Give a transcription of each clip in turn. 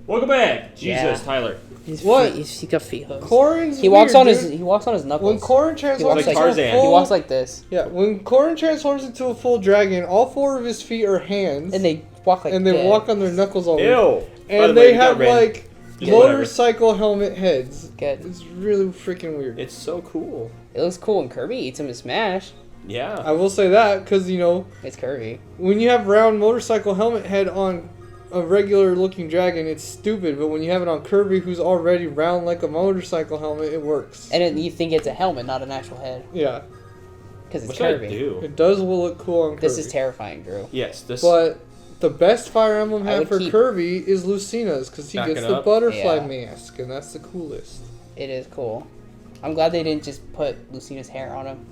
Welcome back. Jesus, Yeah. Tyler. His What? Feet, he got feet hooks. Corrin's He walks weird, on dude. his knuckles. When Corrin He transforms walks like into Tarzan. a full, He walks like this, yeah, when Corrin transforms into a full dragon, all 4 of his feet are hands, and they walk like and they that. walk on their knuckles all weird. Ew. By the And way, they we got have red. like Just whatever. motorcycle helmet heads. Good. It's really freaking weird. It's so cool. It looks cool when Kirby eats him in Smash. Yeah. I will say that because It's Kirby. when you have round motorcycle helmet head on a regular looking dragon, it's stupid. But when you have it on Kirby, who's already round like a motorcycle helmet, it works. And you think it's a helmet, not an actual head, Yeah, because it's What should I Kirby. do? it does look cool on Kirby. This is terrifying, Drew. Yes, this. But the best Fire Emblem I hat would for keep- Kirby is Lucina's because he Backing gets the up. butterfly Yeah. mask, and that's the coolest. It is cool. I'm glad they didn't just put Lucina's hair on him.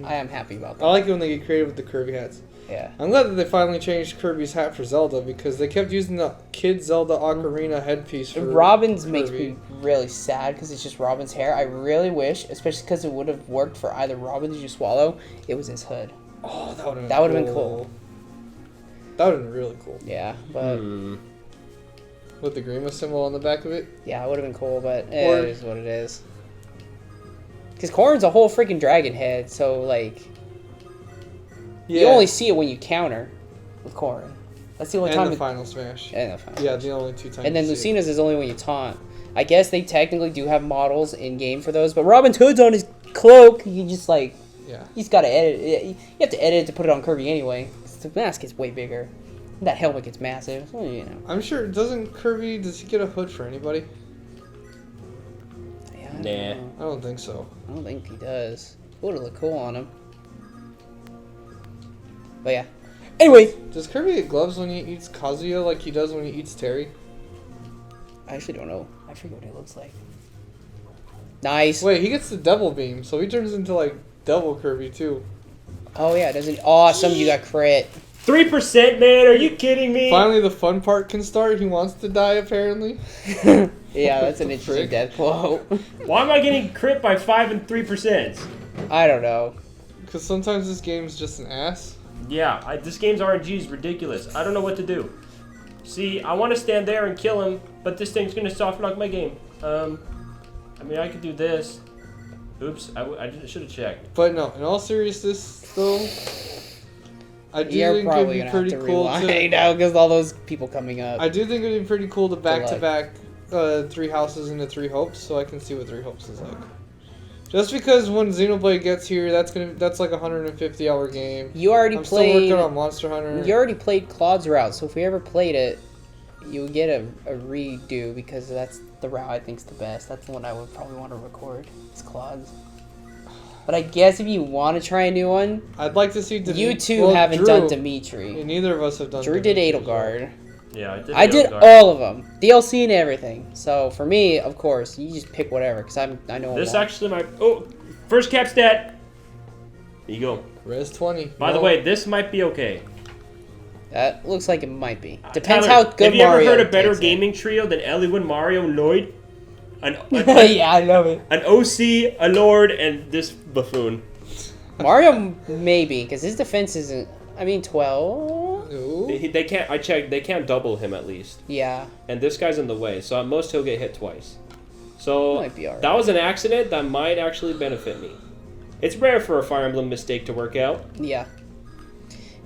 I am happy about that. I like it when they get creative with the Kirby hats. Yeah. I'm glad that they finally changed Kirby's hat for Zelda because they kept using the Kid Zelda Ocarina headpiece for Robin's Kirby. makes me really sad because it's just Robin's hair. I really wish, especially because it would have worked for either Robin Did You Swallow, it was his hood. Oh, that would have That would've been cool. That would have been really cool. Yeah, but With the Grima symbol on the back of it. yeah, it would have been cool, but Or- it is what it is. Because Corrin's a whole freaking dragon head, so like Yeah. you only see it when you counter with Corrin. That's the only and time. the final smash. And the final. Yeah, the only 2 times. And then you see it. Lucina's is only when you taunt. I guess they technically do have models in game for those, but Robin's hood's on his cloak. You just like, Yeah. he's got to edit it. You have to edit it to put it on Kirby anyway. 'Cause the mask gets way bigger. That helmet gets massive. So, you know. I'm sure. Doesn't Kirby? Does he get a hood for anybody? Yeah, I don't Nah. know. I don't think so. I don't think he does. It would look cool on him. But yeah. Anyway, Does Kirby get gloves when he eats Kazuya like he does when he eats Terry? I actually don't know. I forget what it looks like. Nice. Wait, he gets the Devil Beam, so he turns into like Devil Kirby too. Oh yeah, doesn't awesome. You got crit. 3%, man. Are you kidding me? Finally, the fun part can start. He wants to die apparently. Yeah, that's an the interesting frick? death quote. Why am I getting crit by 5 and 3%? I don't know. Because sometimes this game's just an ass. Yeah, this game's RNG is ridiculous. I don't know what to do. See, I want to stand there and kill him, but this thing's gonna soft lock my game. I mean, I could do this. Oops, I should have checked. But no, in all seriousness, though, I do You're think probably it'd be gonna have pretty to cool rewind to. now because all those people coming up. I do think it'd be pretty cool to luck. back 3 houses into 3 hopes, so I can see what 3 hopes is like. Just because when Xenoblade gets here, that's like a 150-hour game. You already I'm still played. working on Monster Hunter. You already played Claude's route, so if we ever played it, you would get a redo because that's the route I think's the best. That's the one I would probably want to record. It's Claude's. But I guess if you want to try a new one, I'd like to see. you two haven't done Dimitri. And neither of us have done. Drew did Dimitri. Edelgard. Yeah, I did Edelgard. all of them, DLC and everything. So for me, of course, you just pick whatever because I know. This them all. actually might. Oh, first cap stat. There you go. Res 20. By the way, this might be okay. That looks like it might be. Depends Tyler, how good have you Mario ever heard a better takes it. gaming trio than Eliwood, Mario, Noid? Yeah, I love it. An OC, a Lord, and this buffoon. Mario maybe because his defense isn't. I mean, 12. Ooh. They can't. I checked. They can't double him at least. Yeah. And this guy's in the way, so at most he'll get hit twice. So Might be alright. that was an accident that might actually benefit me. It's rare for a Fire Emblem mistake to work out. Yeah.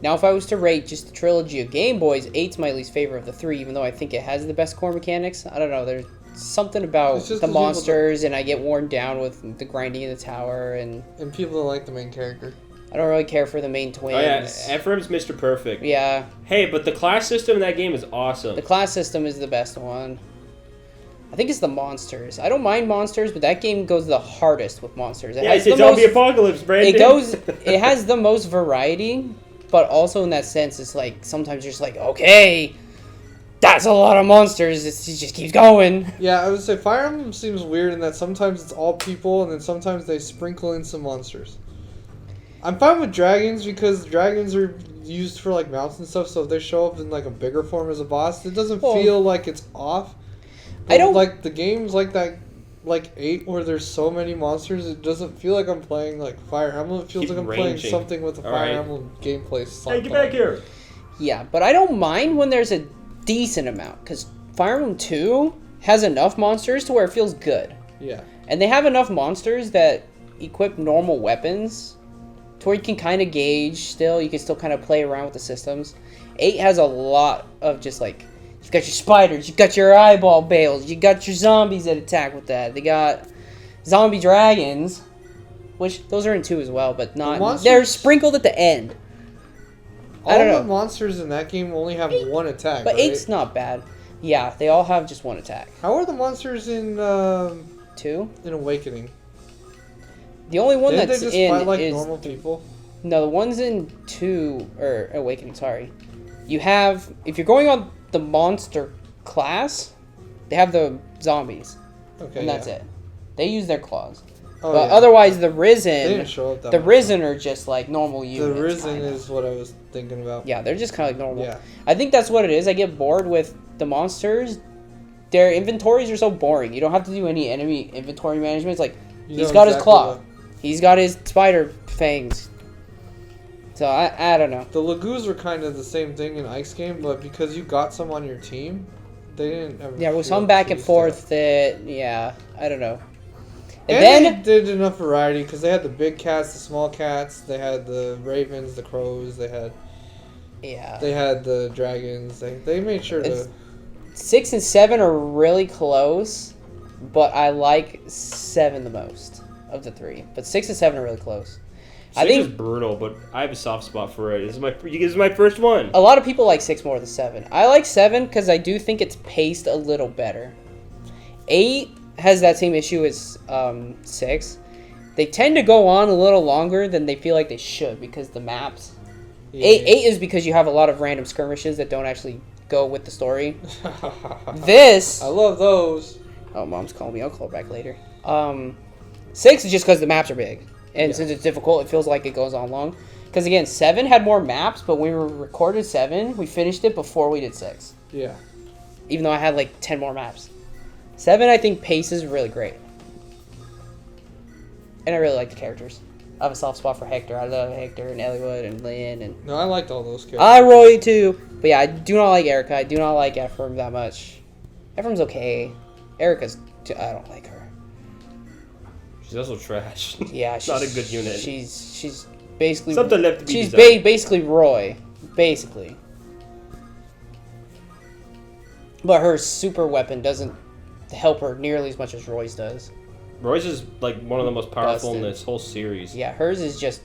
Now, if I was to rate just the trilogy of Game Boys, 8's my least favorite of the 3, even though I think it has the best core mechanics. I don't know, there's something about It's just the 'cause people monsters, and I get worn down with the grinding in the tower, and And people don't like the main character. I don't really care for the main twins. Oh yeah, Ephraim's Mr. Perfect. Yeah, Hey, but the class system in that game is awesome. the class system is the best one. I think it's the monsters. I don't mind monsters, but that game goes the hardest with monsters. It Yeah, has it's a the zombie most, apocalypse, Brandon. it has the most variety, but also in that sense, it's like sometimes you're just like, okay, that's a lot of monsters. It just keeps going. Yeah, I would say Fire Emblem seems weird in that sometimes it's all people and then sometimes they sprinkle in some monsters. I'm fine with dragons because dragons are used for like mounts and stuff, so if they show up in like a bigger form as a boss, it doesn't Well, feel like it's off. I don't- like the games like that, like 8 where there's so many monsters. It doesn't feel like I'm playing like Fire Emblem. It feels Keep like I'm playing ranging. something with the All Fire right. Emblem gameplay. Hey, get back here. Yeah, but I don't mind when there's a decent amount, because Fire Emblem 2 has enough monsters to where it feels good. Yeah. And they have enough monsters that equip normal weapons to where you can kind of gauge still. You can still kind of play around with the systems. 8 has a lot of just like, you've got your spiders, you've got your eyeball bales, you got your zombies that attack with that. They got zombie dragons, which those are in 2 as well, but not. They're sprinkled at the end. All the monsters in that game only have one attack. But right? 8's not bad. Yeah, they all have just one attack. How are the monsters in 2? In Awakening? The only one Didn't that's they just in fight like is normal people? no, the ones in 2 or Awakening. Sorry, you have if you're going on the monster class, they have the zombies, Okay, and that's it. They use their claws. Oh, But yeah. otherwise, the They Risen, didn't show up that the much. Risen are just like normal units. The Risen kinda. is what I was thinking about. Yeah, they're just kind of like normal. Yeah. I think that's what it is. I get bored with the monsters. Their inventories are so boring. You don't have to do any enemy inventory management. It's like, You he's know got his exactly claw. He's got his spider fangs. So, I don't know. The Lagoos were kind of the same thing in Ice Game, but because you got some on your team, they didn't ever. Yeah, with feel some back too and forth that, yeah, I don't know. And And then, they did enough variety because they had the big cats, the small cats, they had the ravens, the crows, they had yeah. the dragons. They made sure It's- to. 6 and 7 are really close, but I like 7 the most of the 3. But 6 and 7 are really close. I 6 think is brutal, but I have a soft spot for it. This is my first one. a lot of people like 6 more than 7. I like 7 because I do think it's paced a little better. 8 has that same issue as 6. They tend to go on a little longer than they feel like they should because the maps. Yeah. 8 is because you have a lot of random skirmishes that don't actually go with the story. This. I love those. Oh, Mom's calling me. I'll call her back later. 6 is just because the maps are big. And since it's difficult, it feels like it goes on long. Because, again, 7 had more maps, but when we recorded 7, we finished it before we did 6. Yeah. Even though I had, like, 10 more maps. 7, I think, pace is really great. And I really like the characters. I have a soft spot for Hector. I love Hector and Eliwood and Lynn. And No, I liked all those characters. I Roy, too. But, yeah, I do not like Erica. I do not like Ephraim that much. Ephraim's okay. Erica's... I don't like her. She's also trash. Yeah, she's not a good unit. She's basically Something left to be she's desired. basically Roy, basically. But her super weapon doesn't help her nearly as much as Roy's does. Royce is like one of the most powerful in Busted. this whole series. Yeah, hers is just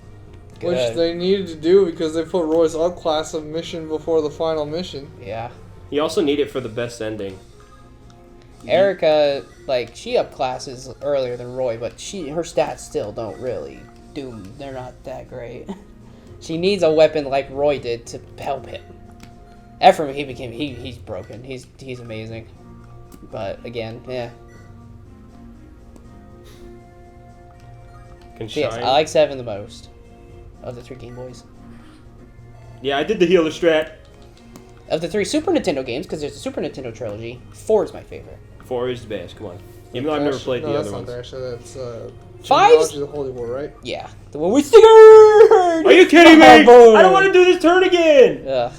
good. Which they needed to do because they put Roy's upclass of mission before the final mission. Yeah. You also need it for the best ending. Erica, like, she upclasses earlier than Roy, but her stats still don't really do. They're not that great. She needs a weapon like Roy did to help him. Ephraim, he's broken. He's amazing. But again, yeah. Can So yes, shine. I like 7 the most of the 3 Game Boys. Yeah, I did the healer strat. Of the 3 Super Nintendo games, because there's a Super Nintendo trilogy, 4 is my favorite. 4 is the best. Come on. Even though I've never played the that's other not ones. Thrasher, that's Five's- Genealogy of the Holy War, right? Yeah, the one with sticker. Are you kidding me? I boy. don't want to do this turn again. Ugh.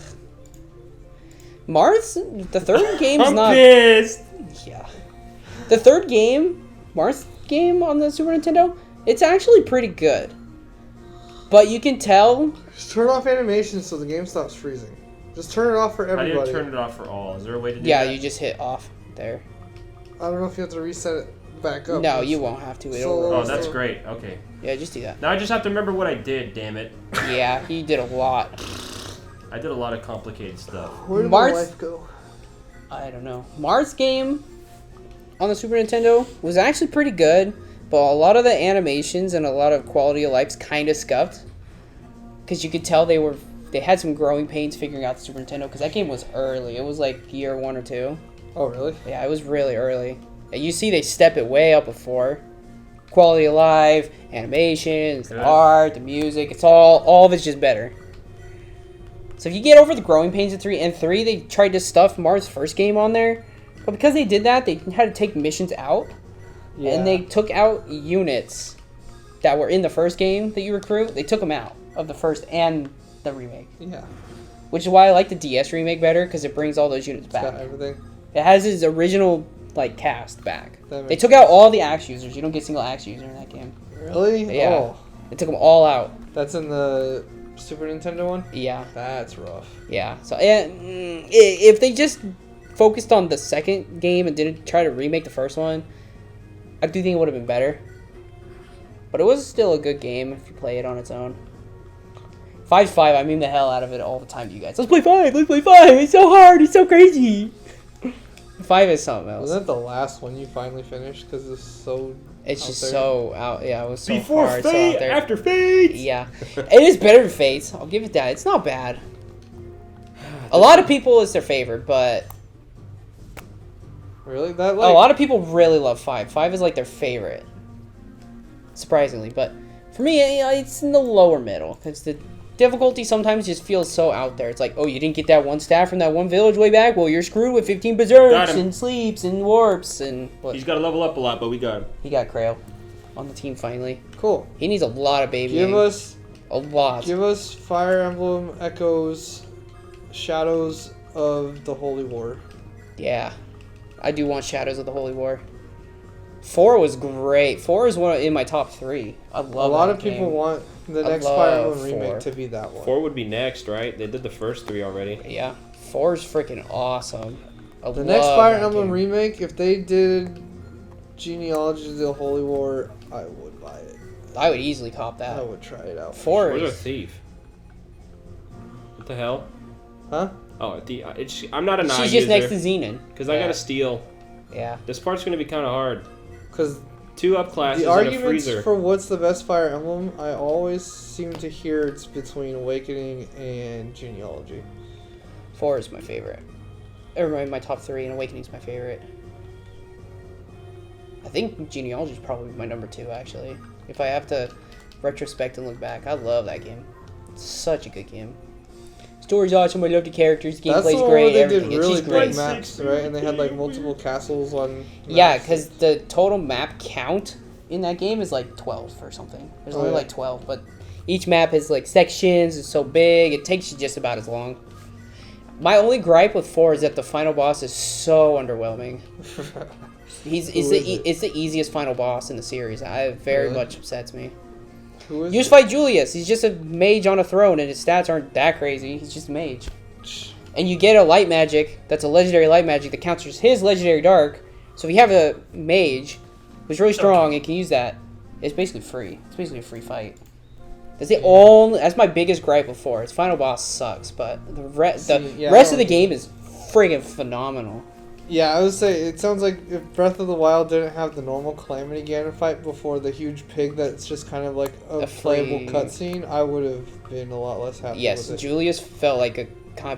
Marth's the third game's I'm not. pissed. Yeah. The third game, Marth's game on the Super Nintendo, it's actually pretty good. But you can tell. Just turn off animation so the game stops freezing. Just turn it off for I everybody. didn't turn it off for all. Is there a way to do Yeah, that? you just hit off there. I don't know if you have to reset it back up. No, you won't have to. It'll So- Oh, that's great. Okay. Yeah, just do that. Now I just have to remember what I did, damn it. Yeah, he did a lot. I did a lot of complicated stuff. Where did my Marth- life go? I don't know. Marth's game on the Super Nintendo was actually pretty good, but a lot of the animations and a lot of quality of life's kind of scuffed. Because you could tell they had some growing pains figuring out the Super Nintendo, because that game was early. It was like year 1 or 2. Oh, really? Yeah, it was really early. And you see they step it way up before. Quality of life, animations, the Yeah. art, the music, it's all of it's just better. So if you get over the growing pains of 3, and 3, they tried to stuff Marth's first game on there. But because they did that, they had to take missions out. Yeah. And they took out units that were in the first game that you recruit. They took them out of the first and the remake. Yeah. Which is why I like the DS remake better, because it brings all those units It's got back. everything. It has its original like cast back. That They makes took out all the axe users. You don't get single axe user in that game. Really? Yeah. Oh, They took them all out. that's in the Super Nintendo one? Yeah, That's rough. yeah. So if they just focused on the second game and didn't try to remake the first one, I do think it would have been better. But it was still a good game if you play it on its own. 5's 5, I mean the hell out of it all the time to you guys. Let's play 5, let's play 5. It's so hard, it's so crazy. 5 is something else. Was that the last one you finally finished? Because it's so. It's out just there? so out. Yeah, it was so Before hard. So Fate, out there. after Fate. Yeah, it is better than Fates. I'll give it that. It's not bad. A lot of people it's their favorite, but Really? That a like. lot of people really love 5. 5 is like their favorite, surprisingly. But for me, it's in the lower middle because the difficulty sometimes just feels so out there. It's like, oh, you didn't get that one staff from that one village way back. Well, you're screwed with 15 Got berserks him. and sleeps and warps and what? He's got to level up a lot, but we got him. He got Krail on the team finally. Cool. He needs a lot of babying. A lot. Give us Fire Emblem Echoes, Shadows of the Holy War. Yeah, I do want Shadows of the Holy War. 4 was great. 4 is one in my top 3. I love. A lot that of people game. want the I next Fire love Emblem 4. remake to be that one. 4 would be next, right? They did the first 3 already. Yeah, 4 is freaking awesome. The next Fire Emblem remake, if they did Genealogy of the Holy War, I would buy it. I would easily cop I that. would try it out. 4 Where's our is. thief? What the hell? Huh? Oh, I'm not a knife She's just next to user Xenon. because I got to steal. Yeah. This part's gonna be kind of hard. Because 2 up classes the and a arguments freezer. for what's the best Fire Emblem, I always seem to hear it's between Awakening and Genealogy. 4 is my favorite. Or my top 3, and Awakening's my favorite. I think Genealogy is probably my number 2, actually. If I have to retrospect and look back, I love that game. It's such a good game. Story's awesome. I love the characters. That's the Gameplay's one great. where they Everything. did It's really just great. big maps, right? And they had like multiple castles on. Yeah, maps. because the total map count in that game is like 12 or something. There's only yeah. like 12, but each map has like sections. It's so big. It takes you just about as long. My only gripe with 4 is that the final boss is so underwhelming. It's the easiest final boss in the series. It very Really? much upsets me. Who is You just it? fight Julius. He's just a mage on a throne, and his stats aren't that crazy. He's just a mage. And you get a light magic that's a legendary light magic that counters his legendary dark. So if you have a mage who's really strong and can use that, it's basically free. It's basically a free fight. That's my biggest gripe with 4. Its final boss sucks, but the rest of the game is friggin' phenomenal. Yeah, I would say it sounds like if Breath of the Wild didn't have the normal Calamity Ganon fight before the huge pig that's just kind of like a playable cutscene, I would have been a lot less happy Yes, with it. Julius felt like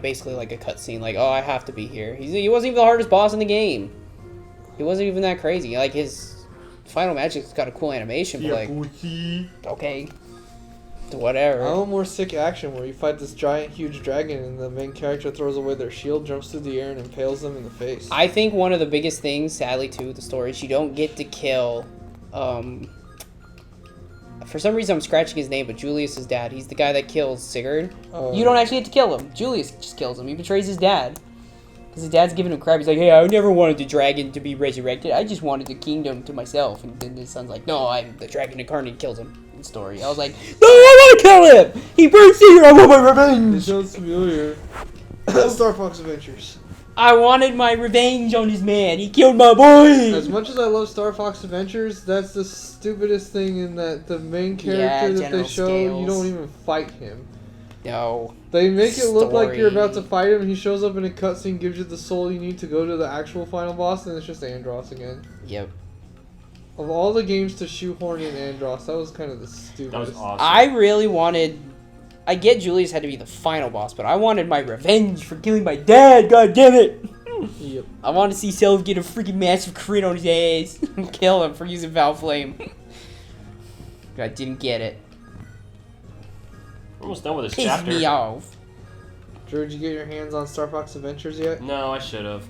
basically like a cutscene. Like, oh, I have to be here. He wasn't even the hardest boss in the game. He wasn't even that crazy. Like his final magic's got a cool animation, but like, okay, whatever. I want more sick action where you fight this giant, huge dragon and the main character throws away their shield, jumps through the air, and impales them in the face. I think one of the biggest things, sadly, too, with the story is you don't get to kill. For some reason, I'm scratching his name, but Julius's dad. He's the guy that kills Sigurd. You don't actually get to kill him. Julius just kills him. He betrays his dad. Because his dad's giving him crap. He's like, hey, I never wanted the dragon to be resurrected. I just wanted the kingdom to myself. And then his son's like, no, I'm the dragon incarnate, kills him. In the story. I was like, no, I want to kill him! He burned Sigurd, I want my It revenge! sounds familiar. Star Fox Adventures. I wanted my revenge on this man. He killed my boy! As much as I love Star Fox Adventures, that's the stupidest thing in that the main character that they General show, Scales. you don't even fight him. No. They make it look like you're about to Story. fight him, and he shows up in a cutscene, gives you the soul you need to go to the actual final boss, and it's just Andross again. Yep. Of all the games to shoehorn in Andross, that was kind of the stupidest. That was awesome. I really wanted... I get Julius had to be the final boss, but I wanted my revenge for killing my dad, god damn it! Yep. I wanted to see Self get a freaking massive crit on his ass and kill him for using Val Flame. I didn't get it. We're almost done with this Pissed chapter. me off. Drew, did you get your hands on Star Fox Adventures yet? No, I should have.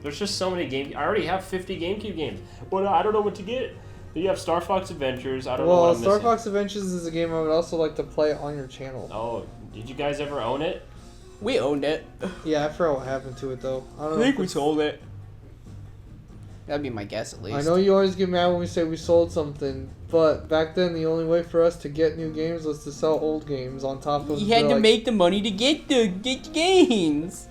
There's just so many games. I already have 50 GameCube games. Well, I don't know what to get. You have Star Fox Adventures. I don't know what I'm Star missing. Fox Adventures is a game I would also like to play on your channel. Oh, did you guys ever own it? We owned it. Yeah, I forgot what happened to it though. I don't know. we sold it. That'd be my guess at least. I know you always get mad when we say we sold something, but back then the only way for us to get new games was to sell old games on top of. You had to make the money to get the games.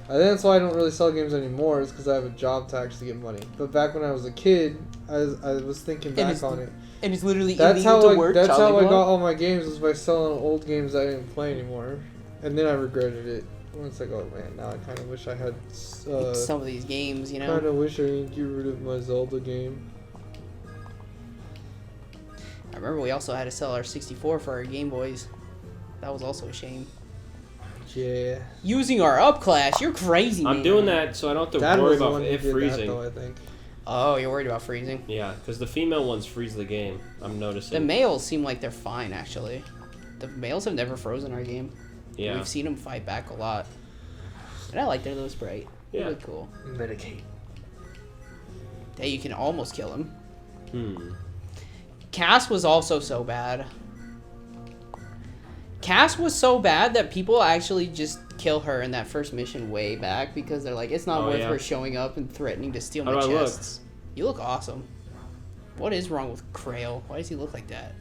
I think that's why I don't really sell games anymore, is because I have a job to actually get money. But back when I was a kid, I was thinking back on it. And it's literally That's illegal how to work. That's how I got all my games, was by selling old games I didn't play anymore, and then I regretted it. It's like, oh man, now I kind of wish I had some of these games, you know. Kind of wish I didn't get rid of my Zelda game. I remember we also had to sell our 64 for our Game Boys. That was also a shame. Yeah. Using our up class, you're crazy, man. I'm doing that so I don't have to worry about it freezing. That, though, I think. Oh, you're worried about freezing? Yeah, because the female ones freeze the game. I'm noticing. The males seem like they're fine, actually. The males have never frozen our game. Yeah. We've seen them fight back a lot. And I like their little sprite. They Yeah. look cool. Medicate. Hey, you can almost kill him. Hmm. Cass was also so bad. Cass was so bad that people actually just kill her in that first mission way back because they're like, it's not worth her showing up and threatening to steal my chests. You look awesome. What is wrong with Krail? Why does he look like that?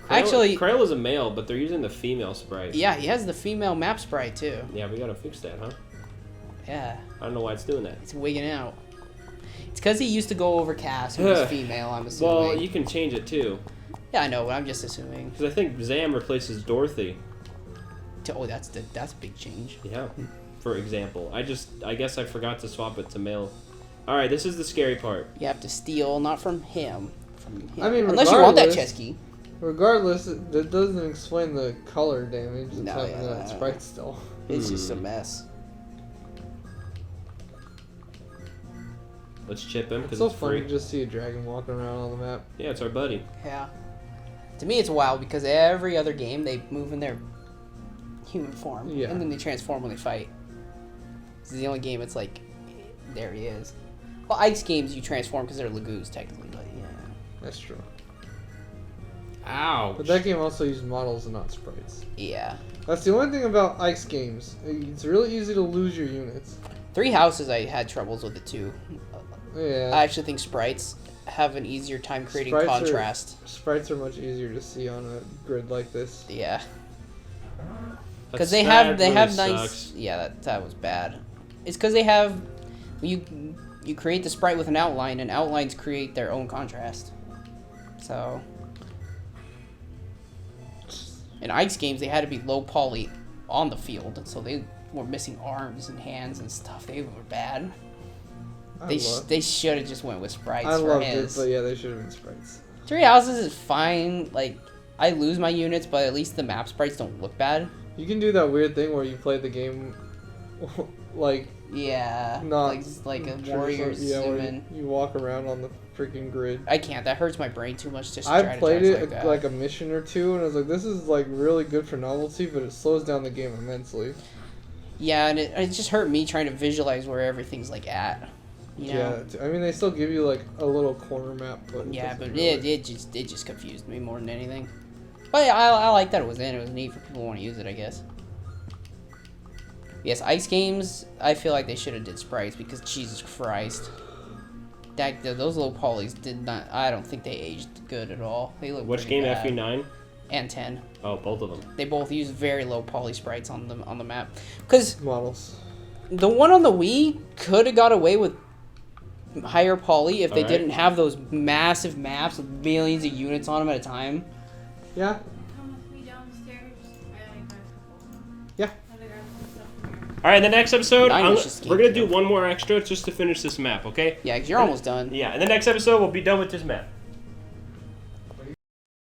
Actually, Krail is a male, but they're using the female sprite. Yeah, he has the female map sprite too. Yeah, we gotta fix that, huh? Yeah. I don't know why it's doing that. It's wigging out. It's because he used to go over Cass, who was female, I'm assuming. Well, you can change it too. Yeah, I know, but I'm just assuming. Because I think Zam replaces Dorothy. Oh, that's a big change. Yeah, for example. I guess I forgot to swap it to male. Alright, this is the scary part. You have to steal, not from him. From him. I mean, unless you want that chess key. Regardless, that doesn't explain the color damage. It's No, having that sprite still. It's just a mess. Let's chip him because It's so it's fun free. to just see a dragon walking around on the map. Yeah, it's our buddy. Yeah. To me, it's wild because every other game they move in their human form, Yeah. and then they transform when they fight. This is the only game it's like, there he is. Well, ice games you transform because they're lagoons technically, but yeah. That's true. Ow. But that game also uses models and not sprites. Yeah. That's the only thing about ice games. It's really easy to lose your units. Three Houses, I had troubles with it too. Yeah. I actually think sprites have an easier time creating contrast. Sprites are much easier to see on a grid like this. Yeah. Because Because they have nice. Sucks. Yeah, that was bad. It's because they have you create the sprite with an outline, and outlines create their own contrast. So in ice games, they had to be low poly on the field, and so they were missing arms and hands and stuff. They were bad. They should have just went with sprites I for loved his. it, but yeah, they should have been sprites. Three Houses is fine. Like, I lose my units, but at least the map sprites don't look bad. You can do that weird thing where you play the game like not like a warrior zoom. You walk around on the freaking grid. I can't. That hurts my brain too much to I played it like a mission or two, and I was like, this is like really good for novelty, but it slows down the game immensely. Yeah, and it just hurt me trying to visualize where everything's like at. You know? Yeah, I mean they still give you like a little corner map, but it just confused me more than anything. But yeah, I like that it was in. It was neat for people who want to use it, I guess. Yes, ice games. I feel like they should have did sprites because Jesus Christ, those low polys did not. I don't think they aged good at all. They look. Which game? bad. FU9 and 10. Oh, both of them. They both use very low poly sprites on the map. Because models. The one on the Wii could have got away with higher poly if they didn't have those massive maps with millions of units on them at a time. Yeah. Yeah. Alright, in the next episode, we're going to do one more extra just to finish this map, okay? Yeah, because you're almost done. Yeah, in the next episode, we'll be done with this map.